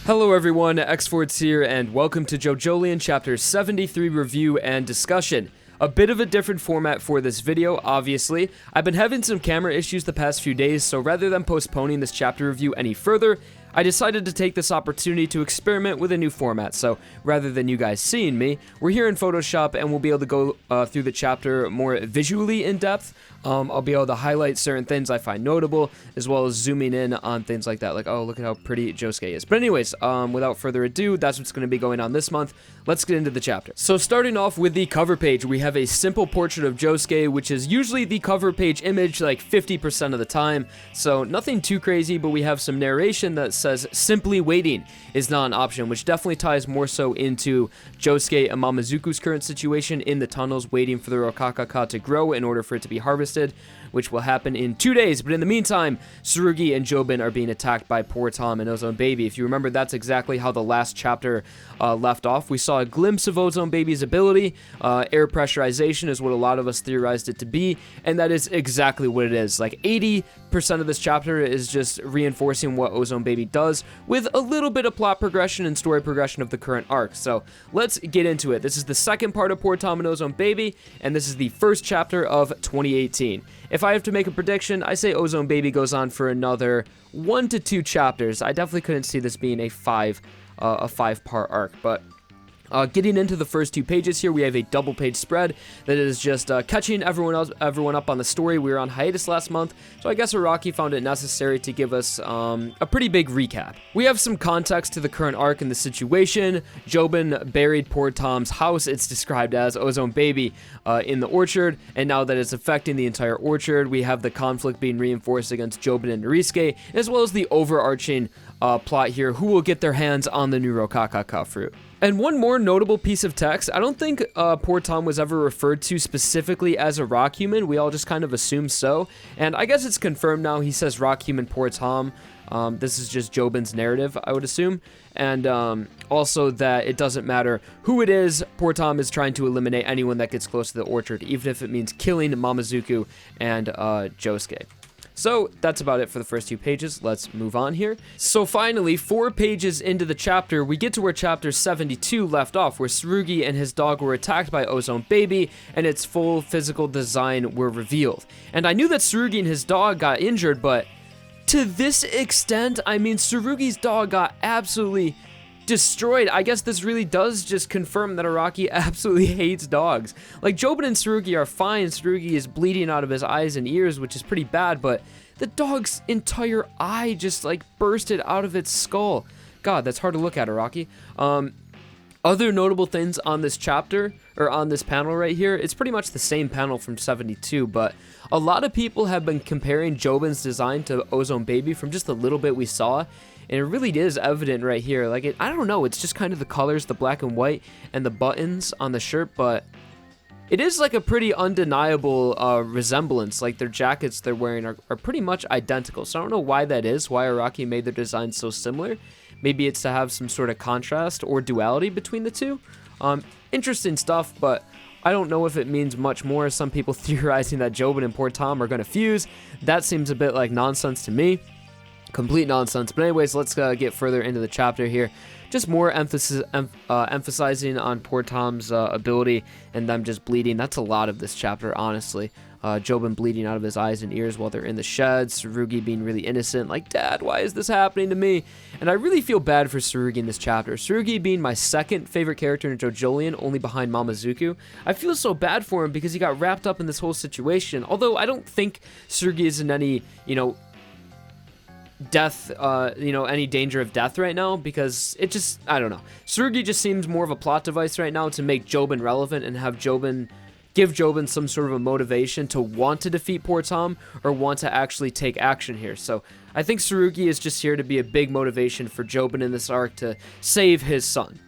Hello everyone, xForts here, and welcome to JoJolion Chapter 73 review and discussion. A bit of a different format for this video, obviously. I've been having some camera issues the past few days, so rather than postponing this chapter review any further, I decided to take this opportunity to experiment with a new format. So rather than you guys seeing me, we're here in Photoshop and we'll be able to go through the chapter more visually in depth. I'll be able to highlight certain things I find notable, as well as zooming in on things like that, like, oh, look at how pretty Josuke is. But anyways, without further ado, that's what's going to be going on this month. Let's get into the chapter. So starting off with the cover page, we have a simple portrait of Josuke, which is usually the cover page image like 50% of the time. So nothing too crazy, but we have some narration that says simply waiting is not an option, which definitely ties more so into Josuke and Mamazuku's current situation in the tunnels, waiting for the Rokakaka to grow in order for it to be harvested, which will happen in 2 days. But in the meantime, Tsurugi and Jobin are being attacked by Poor Tom and Ozone Baby. If you remember, that's exactly how the last chapter left off. We saw a glimpse of Ozone Baby's ability. Air pressurization is what a lot of us theorized it to be, and that is exactly what it is. Like 80% of this chapter is just reinforcing what Ozone Baby does, with a little bit of plot progression and story progression of the current arc. So let's get into it. This is the second part of Poor Tom and Ozone Baby, and this is the first chapter of 2018. If I have to make a prediction, I say Ozone Baby goes on for another 1 to 2 chapters. I definitely couldn't see this being a five-part arc, but getting into the first 2 pages here, we have a double page spread that is just catching everyone up on the story. We were on hiatus last month, so I guess Araki found it necessary to give us a pretty big recap. We have some context to the current arc and the situation. Jobin buried Poor Tom's house, it's described as Ozone Baby, in the orchard, and now that it's affecting the entire orchard, we have the conflict being reinforced against Jobin and Norisuke, as well as the overarching plot here, who will get their hands on the new Rokakaka fruit. And one more notable piece of text, I don't think Poor Tom was ever referred to specifically as a rock human. We all just kind of assume so. And I guess it's confirmed now. He says rock human Poor Tom. This is just Jobin's narrative, I would assume. And also that it doesn't matter who it is, Poor Tom is trying to eliminate anyone that gets close to the orchard, even if it means killing Mamazuku and Josuke. So that's about it for the first 2 pages. Let's move on here. So finally, 4 pages into the chapter, we get to where chapter 72 left off, where Tsurugi and his dog were attacked by Ozone Baby, and its full physical design were revealed. And I knew that Tsurugi and his dog got injured, but to this extent, I mean, Tsurugi's dog got absolutely destroyed. I guess this really does just confirm that Araki absolutely hates dogs. Like, Jobin and Tsurugi are fine. Tsurugi is bleeding out of his eyes and ears, which is pretty bad, but the dog's entire eye just, like, bursted out of its skull. God, that's hard to look at, Araki. Other notable things on this chapter, or on this panel right here, it's pretty much the same panel from 72, but a lot of people have been comparing Jobin's design to Ozone Baby from just a little bit we saw. And it really is evident right here. Like, I don't know, it's just kind of the colors, the black and white, and the buttons on the shirt, but it is like a pretty undeniable resemblance. Like, their jackets they're wearing are pretty much identical. So I don't know why that is, why Araki made their design so similar. Maybe it's to have some sort of contrast or duality between the two. Interesting stuff, but I don't know if it means much more. Some people theorizing that Jobin and Poor Tom are going to fuse. That seems a bit like nonsense to me. Complete nonsense. But anyways, let's get further into the chapter here. Just more emphasizing on Poor Tom's ability and them just bleeding. That's a lot of this chapter, honestly. Jobin bleeding out of his eyes and ears while they're in the shed. Tsurugi being really innocent. Like, Dad, why is this happening to me? And I really feel bad for Tsurugi in this chapter. Tsurugi being my second favorite character in JoJolion, only behind Mamazuku. I feel so bad for him because he got wrapped up in this whole situation. Although I don't think Tsurugi is in any, death, any danger of death right now, because it just, I don't know. Tsurugi just seems more of a plot device right now to make Jobin relevant and have give Jobin some sort of a motivation to want to defeat Poor Tom or want to actually take action here. So I think Tsurugi is just here to be a big motivation for Jobin in this arc to save his son.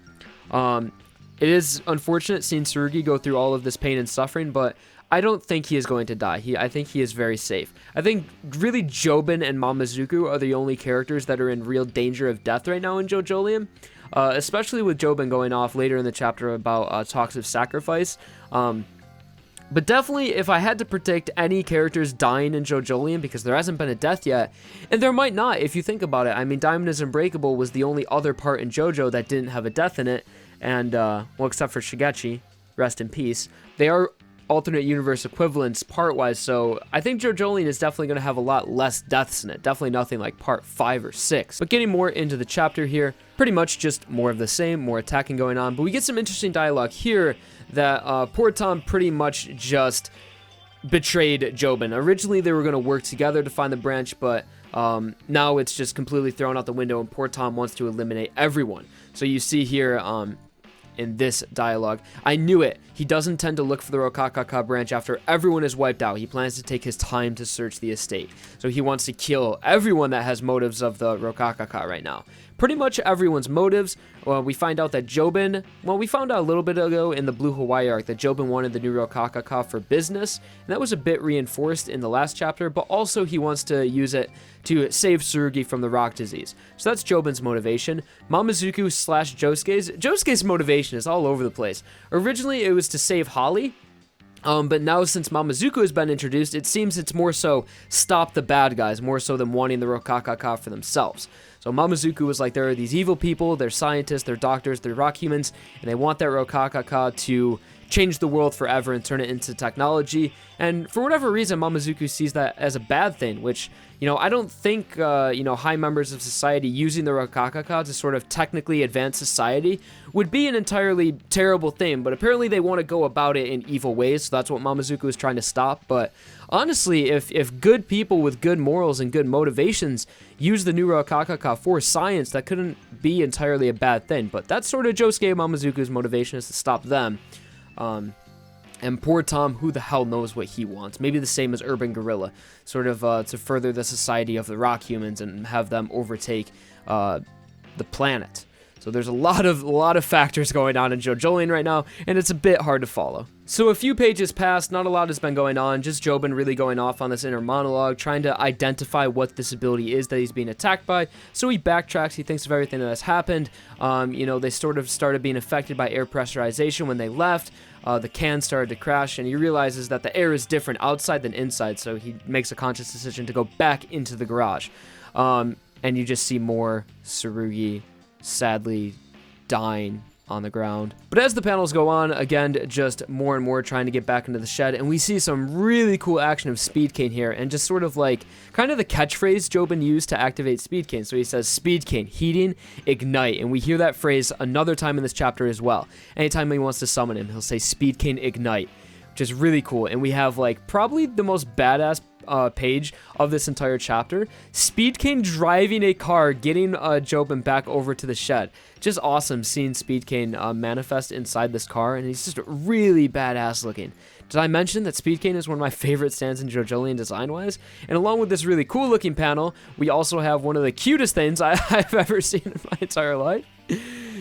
It is unfortunate seeing Tsurugi go through all of this pain and suffering, but I don't think he is going to die. I think he is very safe. I think really Jobin and Mamazuku are the only characters that are in real danger of death right now in JoJolion, especially with Jobin going off later in the chapter about talks of sacrifice. But definitely, if I had to predict any characters dying in JoJolion, because there hasn't been a death yet, and there might not if you think about it. I mean, Diamond is Unbreakable was the only other part in JoJo that didn't have a death in it, and, well, except for Shigechi, rest in peace. They are alternate universe equivalents part-wise, so I think JoJolion is definitely going to have a lot less deaths in it. Definitely nothing like part 5 or 6. But getting more into the chapter here, pretty much just more of the same, more attacking going on. But we get some interesting dialogue here that poor Tom pretty much just betrayed Jobin. Originally, they were going to work together to find the branch, but now it's just completely thrown out the window, and poor Tom wants to eliminate everyone. So you see here in this dialogue, I knew it. He doesn't tend to look for the Rokakaka branch after everyone is wiped out. He plans to take his time to search the estate. So he wants to kill everyone that has motives of the Rokakaka right now. Pretty much everyone's motives. Well, we find out that Jobin, well, we found out a little bit ago in the Blue Hawaii arc that Jobin wanted the new Rokakaka for business, and that was a bit reinforced in the last chapter, but also he wants to use it to save Tsurugi from the rock disease. So that's Jobin's motivation. Mamazuku slash Josuke's motivation is all over the place. Originally, it was to save Holly, but now since Mamazuku has been introduced, it seems it's more so stop the bad guys, more so than wanting the Rokakaka for themselves. So Mamazuku was like, there are these evil people, they're scientists, they're doctors, they're rock humans, and they want that Rokakaka to change the world forever and turn it into technology. And for whatever reason, Mamazuku sees that as a bad thing, which, you know, I don't think, high members of society using the Rokakaka to sort of technically advance society would be an entirely terrible thing, but apparently they want to go about it in evil ways, so that's what Mamazuku is trying to stop. But honestly, if good people with good morals and good motivations use the new Rokakaka for science, that couldn't be entirely a bad thing. But that's sort of Josuke Mamazuku's motivation, is to stop them. And poor Tom, who the hell knows what he wants? Maybe the same as Urban Gorilla, sort of to further the society of the rock humans and have them overtake the planet. So there's a lot of factors going on in JoJolion right now, and it's a bit hard to follow. So a few pages passed, not a lot has been going on, just Jobin really going off on this inner monologue, trying to identify what this ability is that he's being attacked by. So he backtracks, he thinks of everything that has happened. They sort of started being affected by air pressurization when they left. The can started to crash, and he realizes that the air is different outside than inside, so he makes a conscious decision to go back into the garage. And you just see more Tsurugi sadly dying on the ground. But as the panels go on, again, just more and more trying to get back into the shed, and we see some really cool action of Speed Cane here, and just sort of like kind of the catchphrase Jobin used to activate Speed Cane. So he says, Speed Cane, heating, ignite, and we hear that phrase another time in this chapter as well. Anytime he wants to summon him, he'll say Speed Cane, ignite, which is really cool. And we have like probably the most badass page of this entire chapter. Speed Cane driving a car, getting Jobin back over to the shed. Just awesome seeing Speed Cane manifest inside this car, and he's just really badass looking. Did I mention that Speed Cane is one of my favorite stands in JoJolion design-wise? And along with this really cool-looking panel, we also have one of the cutest things I've ever seen in my entire life.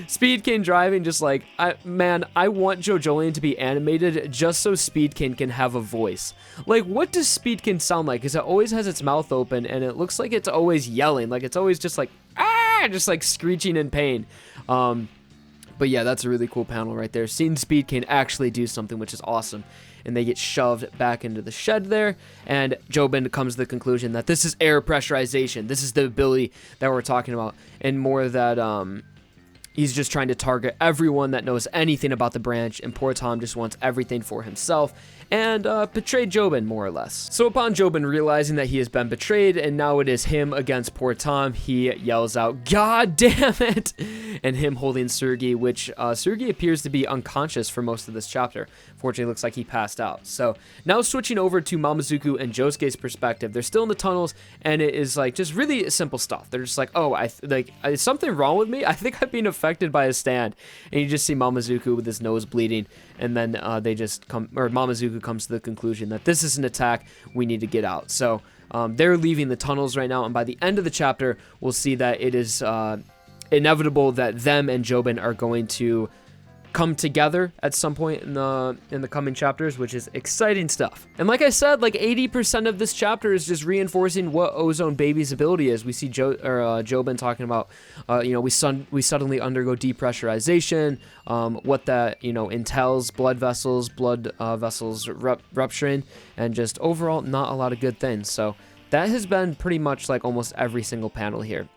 Speed Cane driving, just like, I want JoJolion to be animated just so Speed Cane can have a voice. Like, what does Speed Cane sound like? Because it always has its mouth open, and it looks like it's always yelling. Like, it's always just like, ah, just like screeching in pain. But yeah, that's a really cool panel right there. Seeing Speed Cane actually do something, which is awesome. And they get shoved back into the shed there, and Jobin comes to the conclusion that this is air pressurization. This is the ability that we're talking about, and more that, he's just trying to target everyone that knows anything about the branch, and poor Tom just wants everything for himself, and betrayed Jobin, more or less. So upon Jobin realizing that he has been betrayed, and now it is him against poor Tom, he yells out, God damn it! And him holding Tsurugi, which Tsurugi appears to be unconscious for most of this chapter. Fortunately, it looks like he passed out. So now switching over to Mamazuku and Josuke's perspective, they're still in the tunnels, and it is like just really simple stuff. They're just like, oh, is something wrong with me? I think I'm being affected by a stand. And you just see Mamazuku with his nose bleeding, and then Mamazuku comes to the conclusion that this is an attack, we need to get out. So they're leaving the tunnels right now, and by the end of the chapter, we'll see that it is inevitable that them and Jobin are going to come together at some point in the coming chapters, which is exciting stuff. And like I said, like 80% of this chapter is just reinforcing what Ozone Baby's ability is. We see Jobin talking about, we suddenly undergo depressurization, what that entails, blood vessels rupturing, and just overall not a lot of good things. So that has been pretty much like almost every single panel here.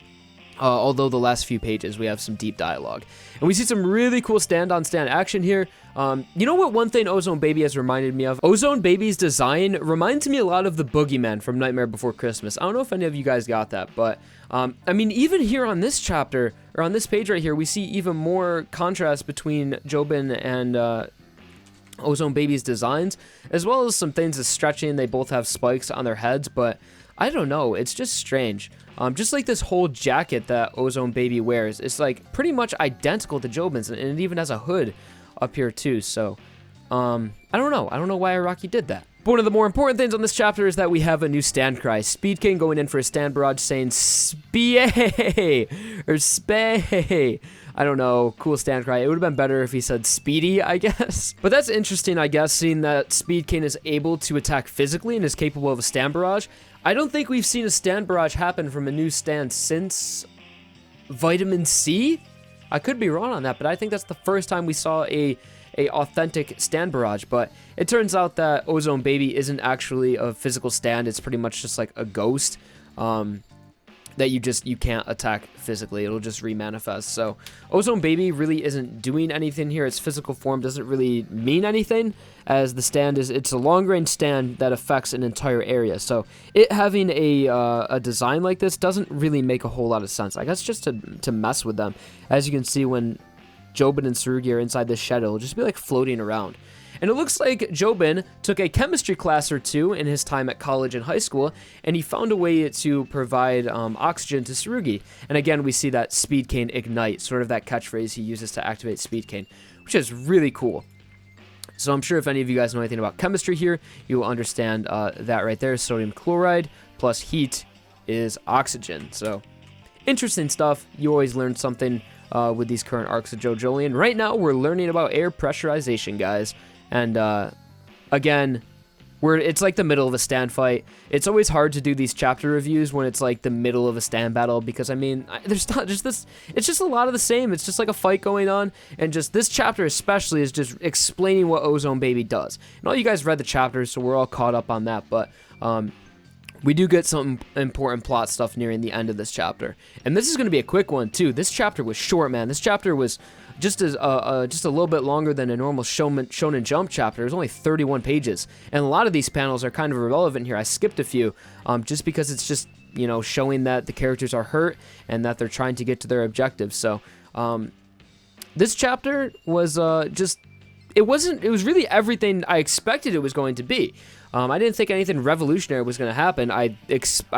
Although the last few pages, we have some deep dialogue. And we see some really cool stand-on-stand action here. You know what one thing Ozone Baby has reminded me of? Ozone Baby's design reminds me a lot of the Boogeyman from Nightmare Before Christmas. I don't know if any of you guys got that, but, I mean, even here on this chapter, or on this page right here, we see even more contrast between Jobin and, Ozone Baby's designs, as well as some things as stretching. They both have spikes on their heads, but I don't know, it's just strange. Just like this whole jacket that Ozone Baby wears, it's like pretty much identical to Jobin's, and it even has a hood up here too. So, I don't know why Araki did that. But one of the more important things on this chapter is that we have a new stand cry. Speed King going in for a stand barrage saying "Spee" or "Spay." I don't know, cool stand cry. It would have been better if he said Speedy, I guess. But that's interesting, I guess, seeing that Speed King is able to attack physically and is capable of a stand barrage. I don't think we've seen a stand barrage happen from a new stand since Vitamin C? I could be wrong on that, but I think that's the first time we saw a authentic stand barrage. But it turns out that Ozone Baby isn't actually a physical stand. It's pretty much just like a ghost that you can't attack physically. It'll just remanifest. So Ozone Baby really isn't doing anything here. Its physical form doesn't really mean anything, as the stand it's a long range stand that affects an entire area. So it having a design like this doesn't really make a whole lot of sense. I guess just to mess with them. As you can see, when Jobin and Tsurugi are inside this shed, it'll just be like floating around. And it looks like Jobin took a chemistry class or two in his time at college and high school, and he found a way to provide oxygen to Tsurugi. And again, we see that Speed Cane Ignite, sort of that catchphrase he uses to activate Speed Cane, which is really cool. So I'm sure if any of you guys know anything about chemistry here, you will understand that right there. Sodium chloride plus heat is oxygen. So interesting stuff. You always learn something with these current arcs of JoJolion. Right now, we're learning about air pressurization, guys. And again, it's like the middle of a stand fight. It's always hard to do these chapter reviews when it's like the middle of a stand battle, because I mean, there's not just this, it's just a lot of the same. It's just like a fight going on, and just this chapter especially is just explaining what Ozone Baby does. And all you guys read the chapters, so we're all caught up on that, but we do get some important plot stuff nearing the end of this chapter. And this is going to be a quick one too. This chapter was short, man. This chapter was just a little bit longer than a normal Shonen Jump chapter. It was only 31 pages. And a lot of these panels are kind of irrelevant here. I skipped a few just because it's just, showing that the characters are hurt and that they're trying to get to their objectives. So this chapter was it was really everything I expected it was going to be. I didn't think anything revolutionary was going to happen. I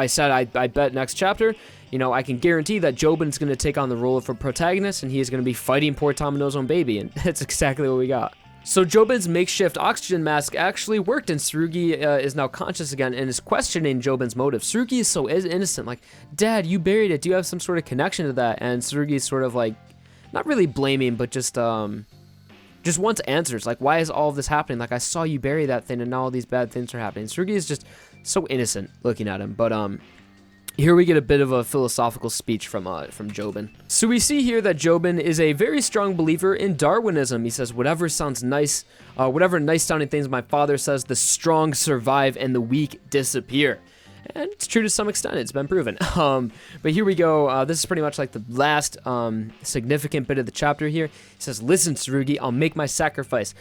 said I bet next chapter, I can guarantee that Jobin's going to take on the role of a protagonist, and he is going to be fighting poor Tom and Ozone Baby, and that's exactly what we got. So Jobin's makeshift oxygen mask actually worked, and Tsurugi is now conscious again and is questioning Jobin's motive. Tsurugi is so innocent, like, Dad, you buried it. Do you have some sort of connection to that? And Tsurugi is sort of like, not really blaming, but just wants answers. Like, why is all of this happening? Like, I saw you bury that thing, and now all these bad things are happening. Tsurugi is just so innocent looking at him. But here we get a bit of a philosophical speech from Jobin. So we see here that Jobin is a very strong believer in Darwinism. He says, whatever sounds nice, whatever nice sounding things my father says, the strong survive and the weak disappear. And it's true to some extent. It's been proven. But here we go. This is pretty much like the last significant bit of the chapter here. He says, listen, Tsurugi, I'll make my sacrifice.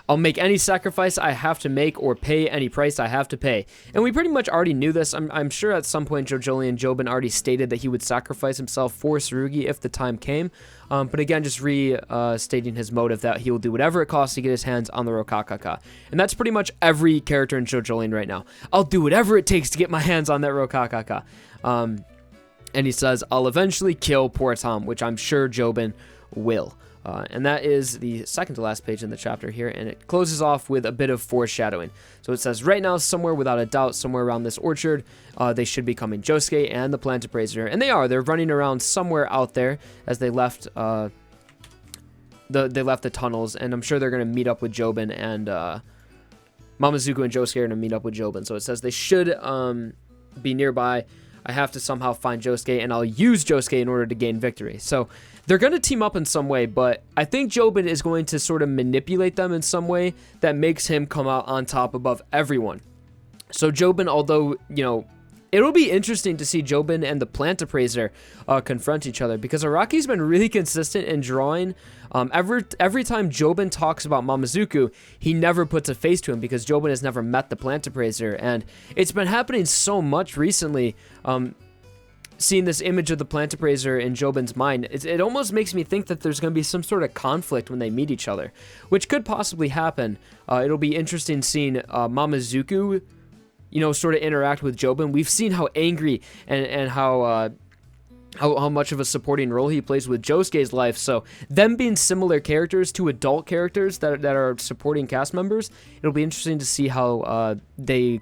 I'll make any sacrifice I have to make, or pay any price I have to pay. And we pretty much already knew this. I'm sure at some point JoJolion Jobin already stated that he would sacrifice himself for Tsurugi if the time came. But again, just stating his motive that he will do whatever it costs to get his hands on the Rokakaka. And that's pretty much every character in JoJolion right now. I'll do whatever it takes to get my hands on that Rokakaka. And he says, I'll eventually kill poor Tom, which I'm sure Jobin will. And that is the second to last page in the chapter here, and it closes off with a bit of foreshadowing. So it says, right now, somewhere without a doubt, somewhere around this orchard, they should be coming, Josuke and the plant appraiser. And they are. They're running around somewhere out there as they left they left the tunnels, and I'm sure they're going to meet up with Jobin, and Mamazuku and Josuke are going to meet up with Jobin. So it says they should be nearby. I have to somehow find Josuke, and I'll use Josuke in order to gain victory. So they're going to team up in some way, but I think Jobin is going to sort of manipulate them in some way that makes him come out on top above everyone. So Jobin, although, you know, it'll be interesting to see Jobin and the plant appraiser confront each other, because Araki's been really consistent in drawing. Every time Jobin talks about Mamazuku, he never puts a face to him because Jobin has never met the plant appraiser, and it's been happening so much recently. Seeing this image of the plant appraiser in Jobin's mind, it almost makes me think that there's going to be some sort of conflict when they meet each other, which could possibly happen. It'll be interesting seeing Mamazuku, you know, sort of interact with Jobin. We've seen how angry and how much of a supporting role he plays with Josuke's life. So them being similar characters to adult characters that are supporting cast members, it'll be interesting to see how they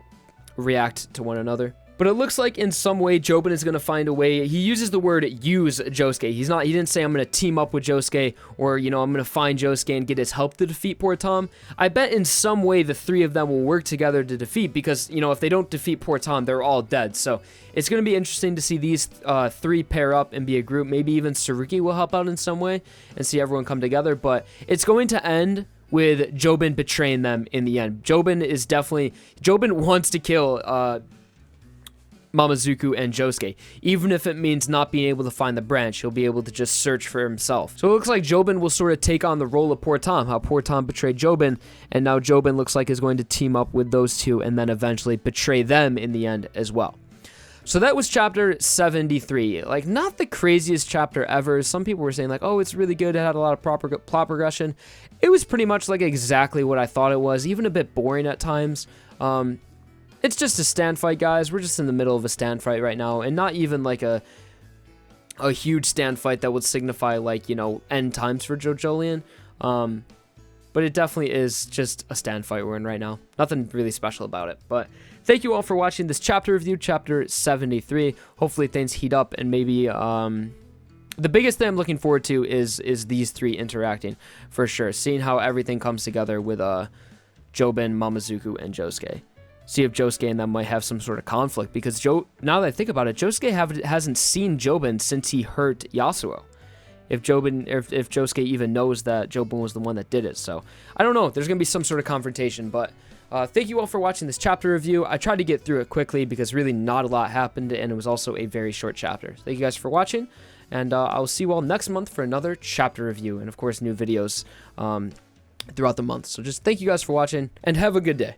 react to one another. But it looks like in some way Jobin is going to find a way. He uses the word use Josuke. He didn't say I'm going to team up with Josuke, or, you know, I'm going to find Josuke and get his help to defeat poor Tom. I bet in some way the three of them will work together to defeat, because, you know, if they don't defeat poor Tom, they're all dead. So it's going to be interesting to see these three pair up and be a group. Maybe even Tsurugi will help out in some way and see everyone come together. But it's going to end with Jobin betraying them in the end. Jobin wants to kill Mamazuku and Josuke. Even if it means not being able to find the branch, he'll be able to just search for himself. So it looks like Jobin will sort of take on the role of poor Tom, how poor Tom betrayed Jobin, and now Jobin looks like is going to team up with those two and then eventually betray them in the end as well. So that was chapter 73. Like, not the craziest chapter ever. Some people were saying, like, oh, it's really good, it had a lot of plot progression. It was pretty much like exactly what I thought it was, even a bit boring at times. It's just a stand fight, guys. We're just in the middle of a stand fight right now, and not even like a huge stand fight that would signify, like, you know, end times for JoJolion. But it definitely is just a stand fight we're in right now. Nothing really special about it. But thank you all for watching this chapter review, chapter 73. Hopefully things heat up, and maybe the biggest thing I'm looking forward to is these three interacting for sure. Seeing how everything comes together with Jobin, Mamazuku, and Josuke. See if Josuke and them might have some sort of conflict, because now that I think about it, Josuke hasn't seen Jobin since he hurt Yasuo. If Josuke even knows that Jobin was the one that did it. So I don't know, there's gonna be some sort of confrontation. But thank you all for watching this chapter review. I tried to get through it quickly because really not a lot happened, and it was also a very short chapter. Thank you guys for watching, and I'll see you all next month for another chapter review, and of course new videos throughout the month. So just thank you guys for watching, and have a good day.